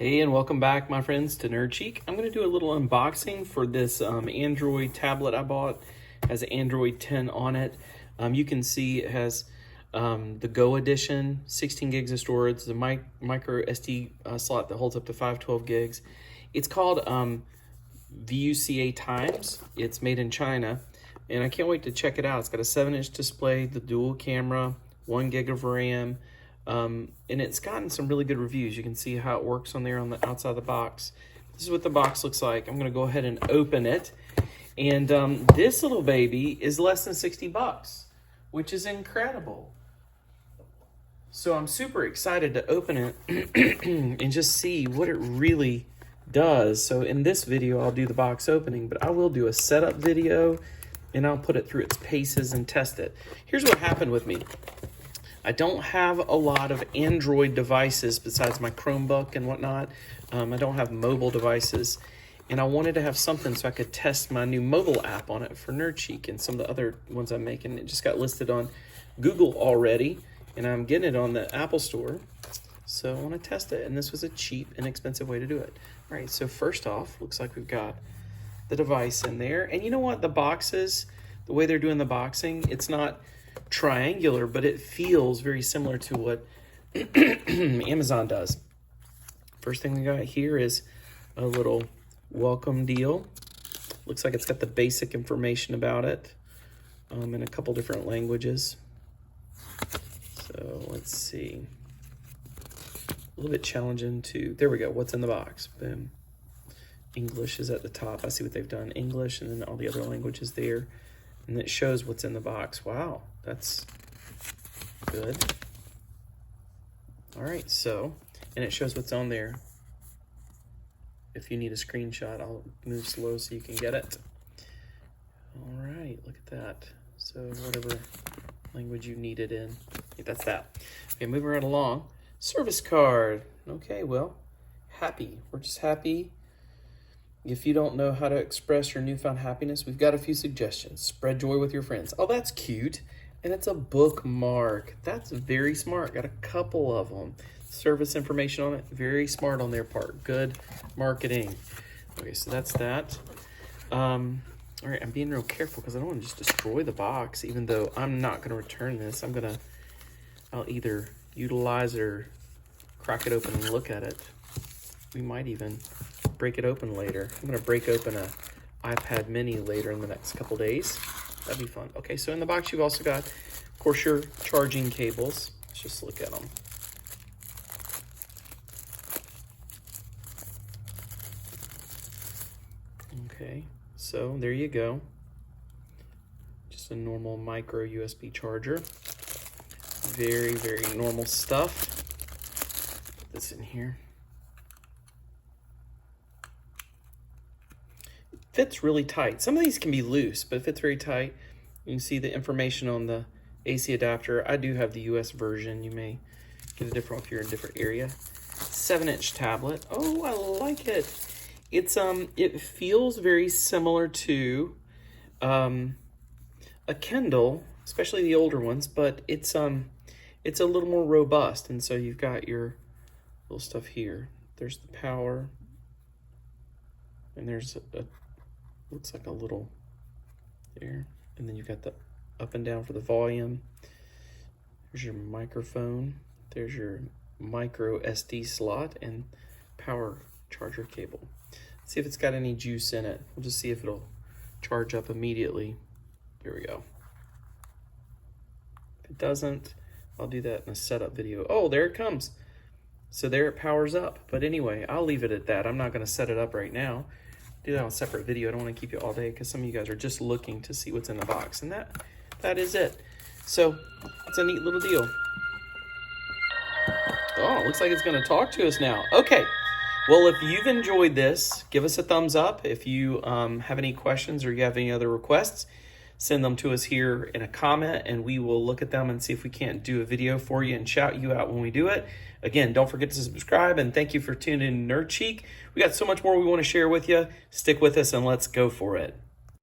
Hey, and welcome back, my friends, to Nerd Cheek. I'm going to do a little unboxing for this Android tablet I bought. It has Android 10 on it. You can see it has the Go edition, 16 gigs of storage, the micro SD slot that holds up to 512 gigs. It's called VUCA Times. It's made in China, and I can't wait to check it out. It's got a 7-inch display, the dual camera, 1 gig of RAM. And it's gotten some really good reviews. You can see how it works on there on the outside of the box. This is what the box looks like. I'm going to go ahead and open it. And this little baby is less than 60 bucks, which is incredible. So I'm super excited to open it and just see what it really does. So in this video, I'll do the box opening, but I will do a setup video and I'll put it through its paces and test it. Here's what happened with me. I don't have a lot of Android devices besides my Chromebook and whatnot. I don't have mobile devices, and I wanted to have something so I could test my new mobile app on it for Nerd Cheek and some of the other ones I'm making. It just got listed on Google already, and I'm getting it on the Apple Store. So I want to test it, and this was a cheap, inexpensive way to do it. All right, so first off, looks like we've got the device in there. And you know what? The boxes, the way they're doing the boxing, it's not triangular, but it feels very similar to what Amazon does. First thing we got here is a little welcome deal. Looks like it's got the basic information about it in a couple different languages. So let's see. A little bit challenging to, there we go, what's in the box. Boom. English is at the top. I see what they've done. English, and then all the other languages there. And it shows what's in the box. Wow, that's good. All right, so, and it shows what's on there. If you need a screenshot, I'll move slow so you can get it. All right, look at that. So whatever language you need it in, that's that. Okay, moving right along. Service card. Okay, well, happy. We're just happy. If you don't know how to express your newfound happiness, we've got a few suggestions. Spread joy with your friends. Oh, that's cute. And it's a bookmark. That's very smart. Got a couple of them. Service information on it. Very smart on their part. Good marketing. Okay, so that's that. All right, I'm being real careful because I don't want to just destroy the box, even though I'm not going to return this. I'll either utilize it or crack it open and look at it. We might even break it open later. I'm going to break open a iPad mini later in the next couple days. That'd be fun. Okay, so in the box you've also got, of course, your charging cables. Let's just look at them. Okay, so there you go. Just a normal micro USB charger. Very, very normal stuff. Put this in here. Fits really tight. Some of these can be loose, but it fits very tight. You can see the information on the AC adapter. I do have the US version. You may get a different one if you're in a different area. 7-inch tablet. Oh, I like it. It's it feels very similar to a Kindle, especially the older ones, but it's a little more robust. And so you've got your little stuff here. There's the power, and there's a looks like a little there, and then you've got the up and down for the volume. There's your microphone. There's your micro SD slot and power charger cable. Let's see if it's got any juice in it. We'll just see if it'll charge up immediately. Here we go. If it doesn't, I'll do that in a setup video. Oh, there it comes. So there it powers up. But anyway, I'll leave it at that. I'm not going to set it up right now. Do that on a separate video. I don't want to keep you all day because some of you guys are just looking to see what's in the box, and that is it. So it's a neat little deal. Oh, looks like it's going to talk to us now. Okay. Well, if you've enjoyed this, give us a thumbs up. If you have any questions or you have any other requests, send them to us here in a comment, and we will look at them and see if we can't do a video for you and shout you out when we do it. Again, don't forget to subscribe, and thank you for tuning in Nerd Cheek. We got so much more we want to share with you. Stick with us, and let's go for it.